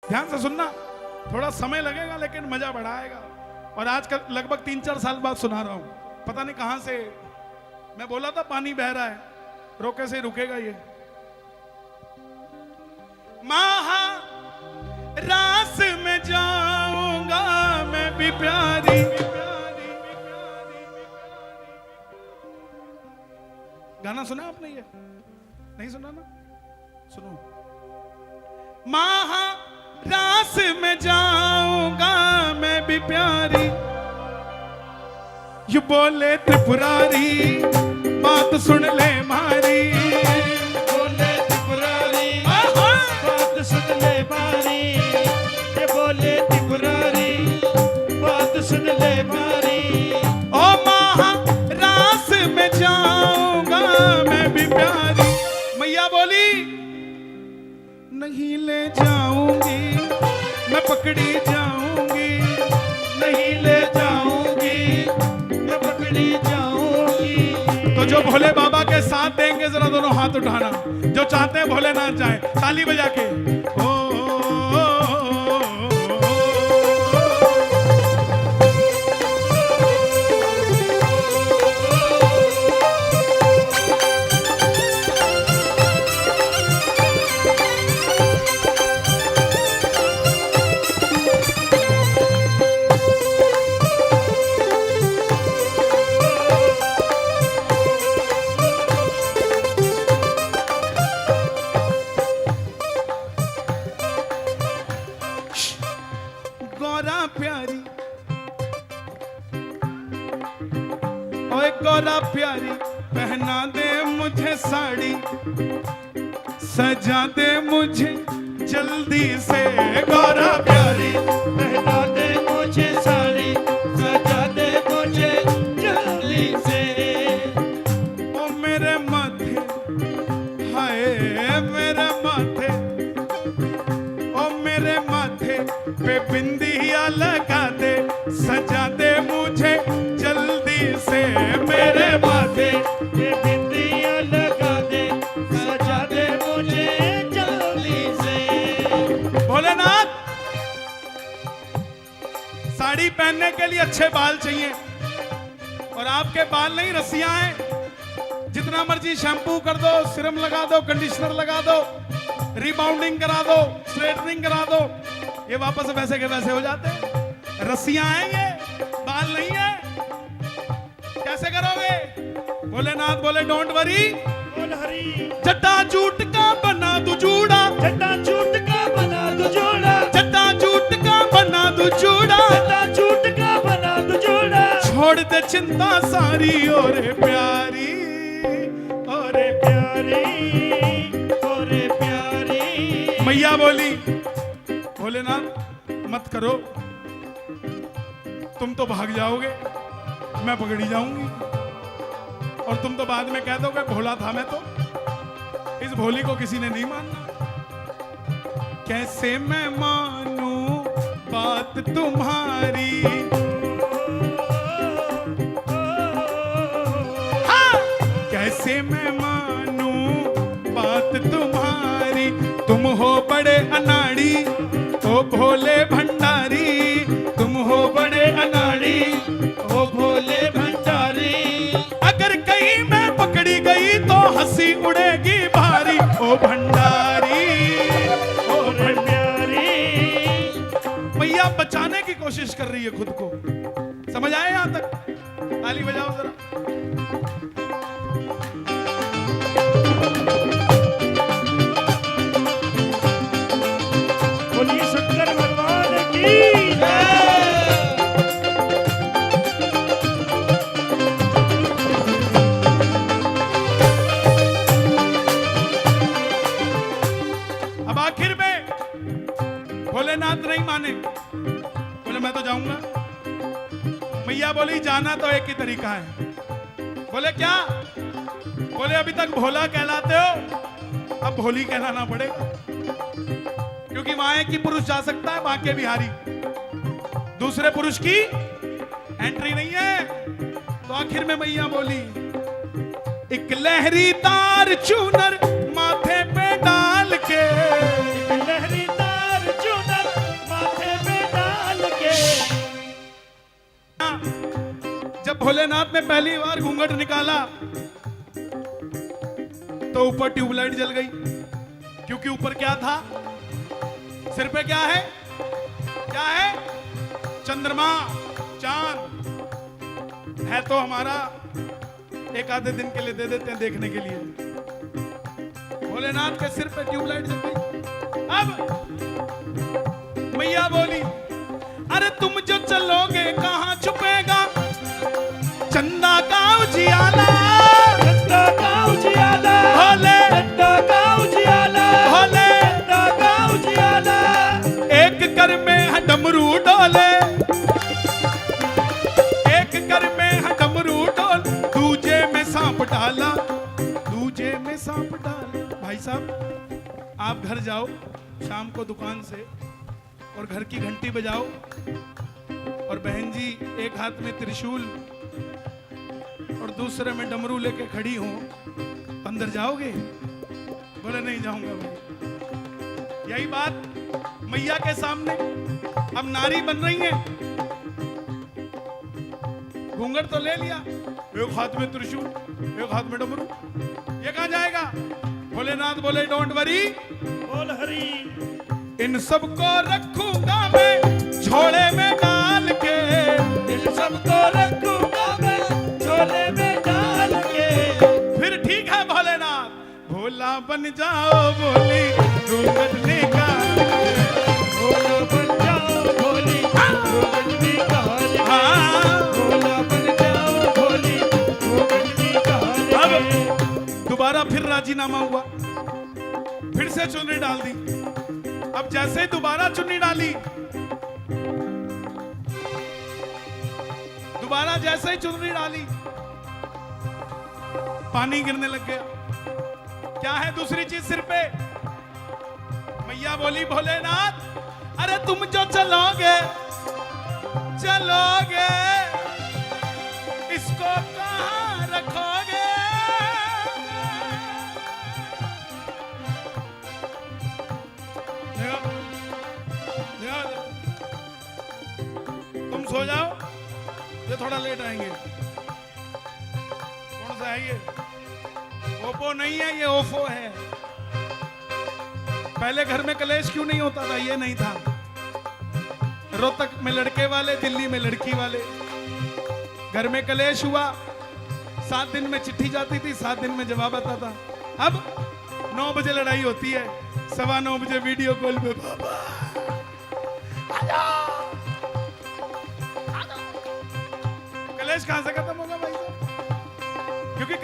ध्यान से सुनना, थोड़ा समय लगेगा लेकिन मजा बड़ा आएगा। और आज का लगभग 3-4 साल बाद सुना रहा हूं, पता नहीं कहां से। मैं बोला था पानी बह रहा है, रोके से रुकेगा ये। महा रास में जाऊंगा मैं भी प्यारी, गाना सुना आपने? ये नहीं सुना ना? सुनो। महा रास में जाऊंगा मैं भी प्यारी, यू बोले त्रिपुरारी बात सुन ले मारी, बोले त्रिपुरारी बात सुन ले मारी, ये बोले त्रिपुरारी बात सुन ले मारी। ओ महारास में जाऊंगा मैं भी प्यारी, मैया बोली नहीं ले जाऊंगी मैं पकड़ी जाऊंगी, नहीं ले जाऊंगी मैं पकड़ी जाऊंगी। तो जो भोले बाबा के साथ देंगे जरा दोनों हाथ उठाना, जो चाहते हैं भोलेनाथ जाए, ताली बजा के। ओ, गौरा प्यारी, ओए गौरा प्यारी पहना दे मुझे साड़ी, सजा दे मुझे जल्दी से। गौरा प्यारी पहना दे मुझे साड़ी, सजा दे मुझे जल्दी से। ओ मेरे माथे, हाय मेरे माथे, ओ मेरे माथे पे बिंदिया लगा दे, सजा दे मुझे जल्दी से। मेरे माथे ये बिंदिया लगा दे, सजा दे मुझे जल्दी से। भोलेनाथ, साड़ी पहनने के लिए अच्छे बाल चाहिए, और आपके बाल नहीं रस्सियां हैं। जितना मर्जी शैम्पू कर दो, सीरम लगा दो, कंडीशनर लगा दो, रिबाउंडिंग करा दो, स्ट्रेटनिंग करा दो, ये वापस वैसे के वैसे हो जाते हैं। रस्सियां हैं ये, बाल नहीं है। कैसे करोगे? भोलेनाथ बोले डोंट वरी, बोल हरी। जटा जूट का बना दू जूड़ा, जटा जूट का बना दो जोड़ा, जटा जूट का बना दू जूड़ा, जटा जूट का बना दो जोड़ा। छोड़ दे चिंता सारी ओरे प्यारी, ओरे प्यारी ओरे प्यारी। मैया बोली भोलेनाथ मत करो, तुम तो भाग जाओगे, मैं पकड़ी जाऊंगी, और तुम तो बाद में कह दोगे भोला था मैं तो। इस भोली को किसी ने नहीं मानना। कैसे मैं मानूं बात तुम्हारी, हाँ! कैसे मैं मानूं बात तुम्हारी, तुम हो बड़े अनाड़ी ओ भोले भंडारी, तुम हो बड़े अनाड़ी ओ भोले भंडारी। अगर कहीं मैं पकड़ी गई तो हंसी उड़ेगी भारी ओ भंडारी, ओ प्यारी। मैया बचाने की कोशिश कर रही है खुद को। समझ आए यहां तक? ताली बजाओ जरा। बोलिए शंकर भगवान की जय। अब आखिर में भोलेनाथ नहीं माने, बोले मैं तो जाऊंगा। मैया बोली जाना तो एक ही तरीका है। बोले क्या? बोले अभी तक भोला कहलाते हो, अब भोली कहलाना पड़ेगा, क्योंकि वहां एक ही पुरुष जा सकता है, बाकी बिहारी, दूसरे पुरुष की एंट्री नहीं है। तो आखिर में मैया बोली एक लहरी तार चूनर माथे पे डाल के, लहरीदार चुनर भोलेनाथ ने पहली बार घूंघट निकाला तो ऊपर ट्यूबलाइट जल गई, क्योंकि ऊपर क्या था? सिर पे क्या है? क्या है? चंद्रमा, चांद है। तो हमारा एक आधे दिन के लिए दे देते हैं देखने के लिए। भोलेनाथ के सिर पे ट्यूबलाइट जल गई। अब मैया बोली, अरे तुम जो चलोगे कहां छुपेगा चंदा का उजियाला, चंदा का उजियाला, भोले चंदा का उजियाला, भोले चंदा का उजियाला। एक कर में है डमरू डोले, एक कर में है डमरू डोल, दूजे में सांप डाला, दूजे में सांप डाला। भाई साहब, आप घर जाओ शाम को दुकान से और घर की घंटी बजाओ, और बहन जी एक हाथ में त्रिशूल और दूसरे में डमरू लेके खड़ी हो, अंदर जाओगे? बोले नहीं जाऊंगा भाई। यही बात मैया के सामने अब नारी बन रही है, घूंघट तो ले लिया, एक हाथ में त्रिशूल एक हाथ में डमरू, ये कहां जाएगा? भोलेनाथ बोले डोंट वरी, बोल हरी। इन सबको रखूंगा मैं झोले में डाल के, इन सबको रखूंगा मैं झोले में डाल के। फिर ठीक है भोलेनाथ, भोला बन जाओ बोली घूंघट निकाल के। भोला बन जाओ भोली घूंघट निकाल के। हाँ। भोला बन जाओ भोली घूंघट निकाल अब के। दोबारा फिर राजीनामा हुआ, फिर से चुनरी डाल दी। अब जैसे ही दोबारा चुन्नी डाली, दोबारा जैसे ही चुन्नी डाली, पानी गिरने लग गया। क्या है दूसरी चीज सिर पे? मैया बोली भोलेनाथ, अरे तुम जो चलोगे चलोगे इसको कहां रखोगे? तुम सो जाओ, ये थोड़ा लेट आएंगे। कौन सा है ये? ओप्पो नहीं है, ये ओफो है। पहले घर में कलेश क्यों नहीं होता था? ये नहीं था। रोहतक में लड़के वाले, दिल्ली में लड़की वाले, घर में कलेश हुआ, 7 दिन में चिट्ठी जाती थी, 7 दिन में जवाब आता था। अब 9 बजे लड़ाई होती है, 9:15 बजे वीडियो कॉल पे बाबा कलेश कहां से खत्म होगा भाई साहब? क्योंकि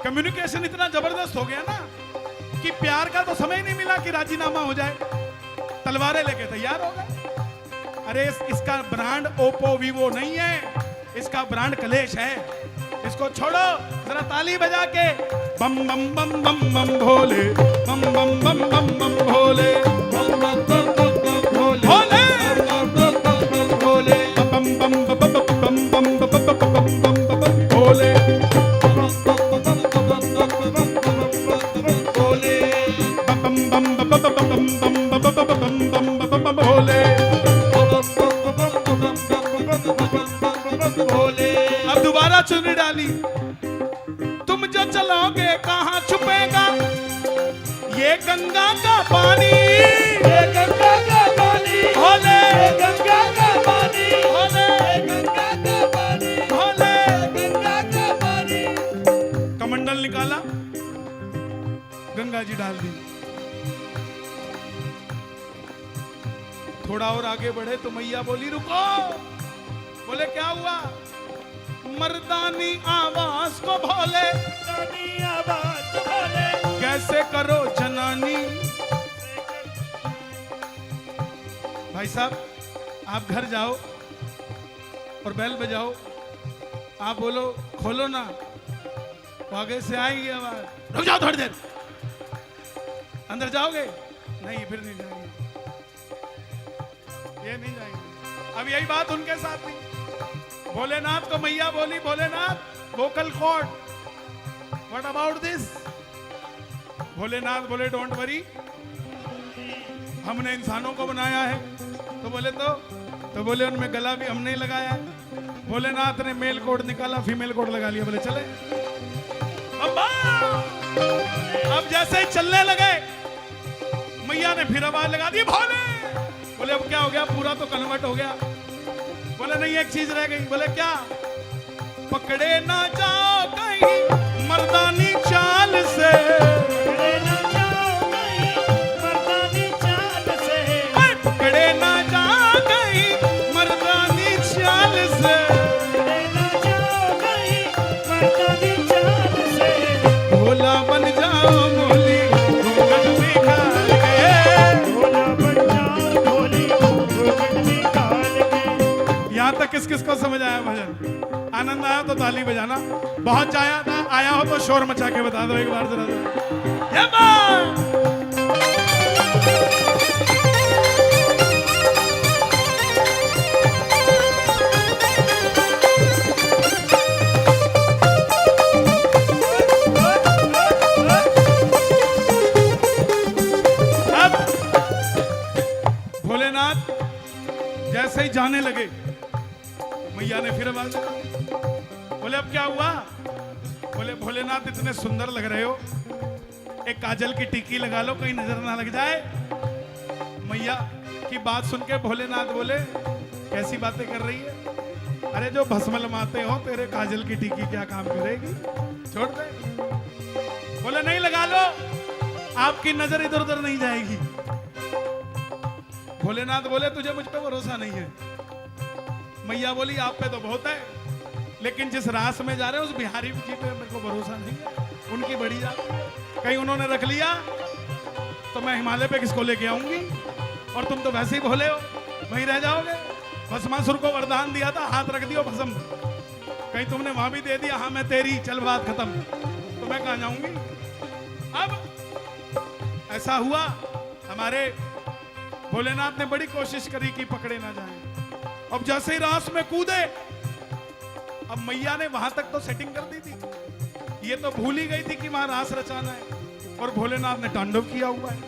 कम्युनिकेशन इतना जबरदस्त हो गया ना कि प्यार का तो समय नहीं मिला कि राजीनामा हो जाए, तलवारें लेके तैयार हो गए। अरे इसका ब्रांड ओप्पो वीवो नहीं है, इसका ब्रांड कलेश है। इसको छोड़ो, जरा ताली बजा के बम बम बम बम बम भोले, बम बम बम बम बम भोले, बम बम बम बम बम भोले, भोले बम बम बम बम भोले, बम बम बम बम बम बम बम बम भोले, बम बम बम बम बम बम भोले, बम बम बम बम बम बम भोले। अब दोबारा चुन्नी डाली, तुम जो चलोगे कहां छुपेगा ये गंगा का पानी, ये गंगा का पानी, भोले ये गंगा का पानी, भोले ये गंगा का पानी, भोले। गंगा का पानी। कमंडल निकाला, गंगा जी डाल दी। थोड़ा और आगे बढ़े तो मैया बोली रुको। बोले क्या हुआ? मर्दानी आवाज को भोले, मर्दानी आवाज को भोले, कैसे करो जनानी। भाई साहब, आप घर जाओ और बेल बजाओ, आप बोलो खोलो ना, तो आगे से आएगी आवाज, रुक जाओ थोड़ी देर, अंदर जाओगे? नहीं, फिर नहीं जाएंगे, ये नहीं जाएंगे। अब यही बात उनके साथ थी। भोलेनाथ को मैया बोली, Bholenath vocal cord, what about this? Bholenath बोले डोंट वरी, हमने इंसानों को बनाया है। तो बोले उनमें गला भी हमने लगाया है। भोलेनाथ ने मेल कोड निकाला, फीमेल कोड लगा लिया, बोले चले। अब जैसे ही चलने लगे मैया ने फिर आवाज लगा दी, भोले। बोले अब क्या हो गया, पूरा तो कन्वर्ट हो गया। बोले नहीं एक चीज रह गई। बोले क्या? पकड़े ना जाओ कहीं मर्दानी चाल से, पकड़े ना जाओ कहीं मर्दानी चाल से, पकड़े ना जाओ कहीं मर्दानी चाल से, पकड़े ना जाओ कहीं मर्दानी चाल से, भोला बन जाओ मोली घूंघट निकाल के, भोला बन जाओ भोली घूंघट निकाल के। यहाँ तक किस किस को समझ आया भजन? आनंद आया तो ताली बजाना, बहुत जाया था आया हो तो शोर मचा के बता दो एक बार जरा सा। ये बात। अब भोलेनाथ जैसे ही जाने लगे मैया ने फिर आवाज लगा। बोले अब क्या हुआ? बोले भोलेनाथ इतने सुंदर लग रहे हो, एक काजल की टिक्की लगा लो कहीं नजर ना लग जाए। मैया की बात सुन के भोलेनाथ बोले कैसी बातें कर रही है? अरे जो भस्म लमाते हो तेरे काजल की टिक्की क्या काम करेगी, छोड़ दे। बोले नहीं लगा लो, आपकी नजर इधर उधर नहीं जाएगी। भोलेनाथ बोले तुझे मुझ पे भरोसा नहीं है। मैया बोली आप पे तो बहुत है, लेकिन जिस रास में जा रहे हैं उस बिहारी जी पे मेरे को भरोसा नहीं है, उनकी बड़ी जाती है। कहीं उन्होंने रख लिया तो मैं हिमालय पे किसको लेके आऊंगी, और तुम तो वैसे ही भोले हो, वहीं रह जाओगे। भस्मासुर को वरदान दिया था, हाथ रख दियो भस्म, कहीं तुमने वहां भी दे दिया हाँ मैं तेरी, चल बात खत्म, तो मैं कहां जाऊंगी। अब ऐसा हुआ, हमारे भोलेनाथ ने बड़ी कोशिश करी कि पकड़े ना जाए। अब जैसे ही रास में कूदे, अब मैया ने वहां तक तो सेटिंग कर दी थी, ये तो भूल ही गई थी कि वहां रास रचाना है, और भोलेनाथ ने तांडव किया हुआ है।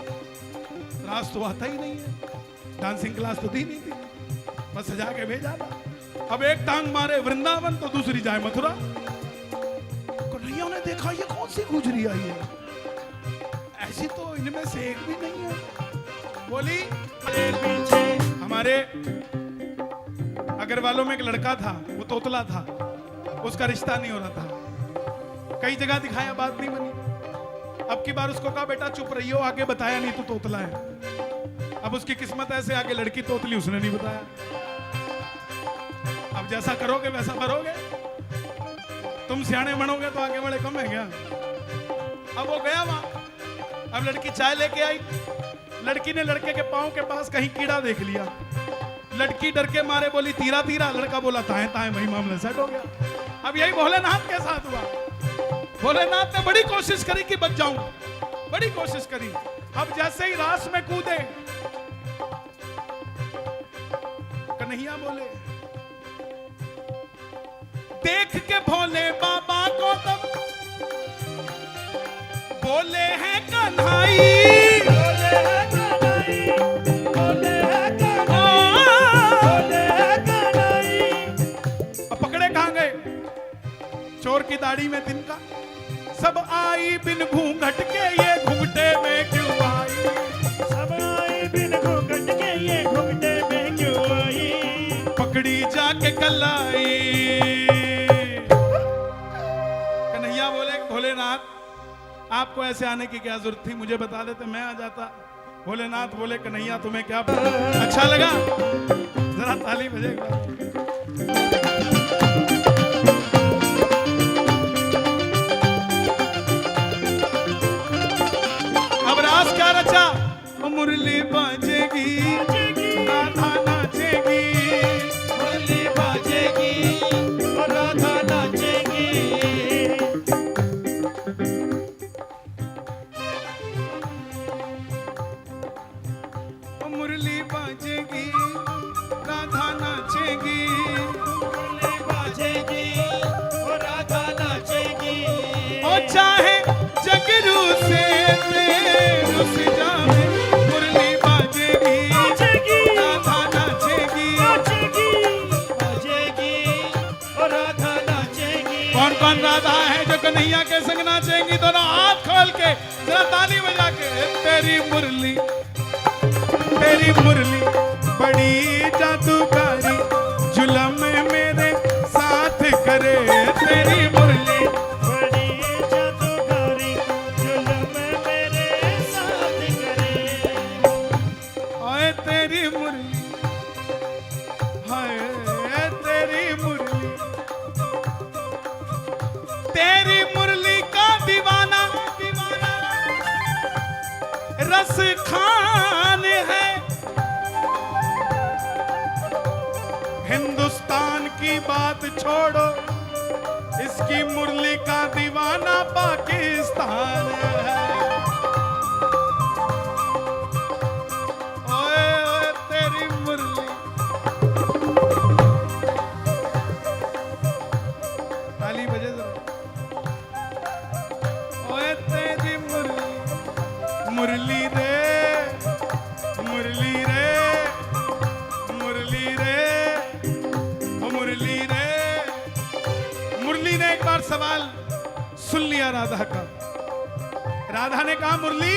रास तो आता ही नहीं है, डांसिंग क्लास तो दी नहीं थी, बस सजा के भेजा था। अब एक टांग मारे वृंदावन तो दूसरी जाए मथुरा। कन्हैया ने देखा ये कौन सी गुजरी आई है, ऐसी तो इनमें से एक भी नहीं है। बोली पीछे हमारे अग्रवालों में एक लड़का था, वो तोतला था, उसका रिश्ता नहीं हो रहा था, कई जगह दिखाया बात नहीं बनी। अब की बार उसको कहा बेटा चुप रहियो, आगे बताया नहीं, तू तोतला है। अब उसकी किस्मत ऐसे आगे लड़की तोतली, उसने नहीं बताया। अब जैसा करोगे वैसा भरोगे, तुम सियाने बनोगे तो आगे बड़े कम है क्या। अब वो गया वहां, अब लड़की चाय लेके आई, लड़की ने लड़के के पांव के पास कहीं कीड़ा देख लिया, लड़की डर के मारे बोली तीरा तीरा, लड़का बोला ताए ताए, वही मामला सेट हो गया। अब यही भोलेनाथ के साथ हुआ, भोलेनाथ ने बड़ी कोशिश करी कि बच जाऊं, बड़ी कोशिश करी। अब जैसे ही रास में कूदे, कन्हैया बोले देख के भोले बाबा को तब बोले हैं कन्हाई, बोले है कन्हई, बोले है कन्हई, बोले है कन्हई। अब पकड़े कहां गए? चोर की दाढ़ी में तिनका, सब आई बिन घूंघट के ये घूंघटे में क्यों आई, सब आई बिन घूंघट के ये घूंघटे में क्यों आई, पकड़ी जाके कलाई। कन्हैया बोले भोलेनाथ आपको ऐसे आने की क्या जरूरत थी, मुझे बता देते मैं आ जाता। भोलेनाथ बोले कन्हैया तुम्हें क्या अच्छा लगा, जरा ताली बजेगा। अब रास क्या रचा, मुरली बाजेगी, राधा नाचेगी, मुरली बाजेगी और राधा नाचेगी। मुरली बाजेगी, राधा नाचेगी, मुरली बाजेगी और राधा नाचेगी। और चाहे जगरू से रुस जाए, मुरली बाजेगी, कन्हैया के संग नाचेंगी दोनों हाथ खोल के, जरा ताली बजा के। तेरी मुरली बड़ी जादूकारी, जुलम मेरे साथ करे। तेरी मुरली बड़ी जादूगरी, जुल्म मेरे साथ करे। हाय तेरी मुरली, हाय तेरी मुरली, तेरी मुरली का दीवाना रस खान है। हिंदुस्तान की बात छोड़ो, इसकी मुरली का दीवाना पाकिस्तान है। ओए ओए तेरी मुरली, ताली बजे जरा। ओए तेरी मुरली, मुरली रे, मुरली रे, मुरली रे, ओ मुरली रे। मुरली ने एक बार सवाल सुन लिया राधा का। राधा ने कहा, मुरली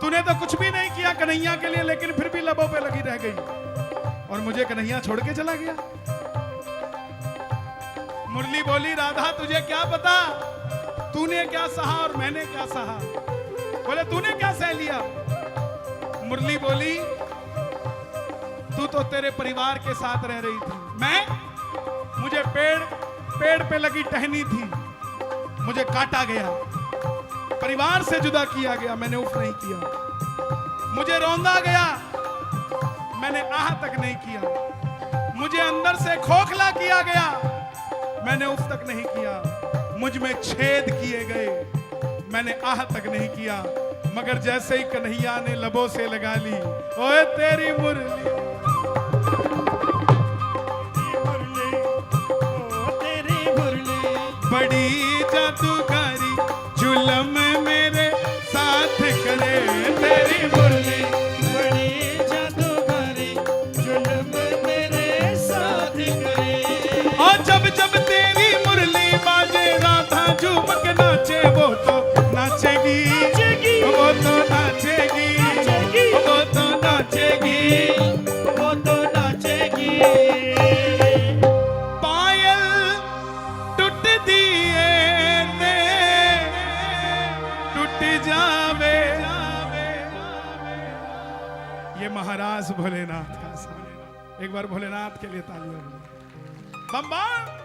तूने तो कुछ भी नहीं किया कन्हैया के लिए, लेकिन फिर भी लबों पे लगी रह गई और मुझे कन्हैया छोड़ के चला गया। मुरली बोली, राधा तुझे क्या पता तूने क्या सहा और मैंने क्या सहा। बोले तूने क्या सह लिया। मुरली बोली, तू तो तेरे परिवार के साथ रह रही थी, मैं मुझे पेड़ पे लगी टहनी थी, मुझे काटा गया, परिवार से जुदा किया गया, मैंने उफ नहीं किया। मुझे रौंदा गया, मैंने आह तक नहीं किया। मुझे अंदर से खोखला किया गया, मैंने उफ तक नहीं किया। मुझ में छेद किए गए, मैंने आह तक नहीं किया। मगर जैसे ही कन्हैया ने लबों से लगा ली, ओए तेरी मुरली, बड़ी जादूगरी, जुलम मेरे साथ करे। तेरी मुरली बड़ी जादूगरी, जुल्म मेरे साथ करे। और जब जब तेरी मुरली बाजे, राधा झूम के नाचे। वो तो नाचेगी, वो तो नाचेगी, वो तो नाचेगी, वो तो नाचेगी। पायल टूट दिए ते टूट जावे। ये महाराज भोलेनाथ का सा। एक बार भोलेनाथ के लिए तालियां बम बम।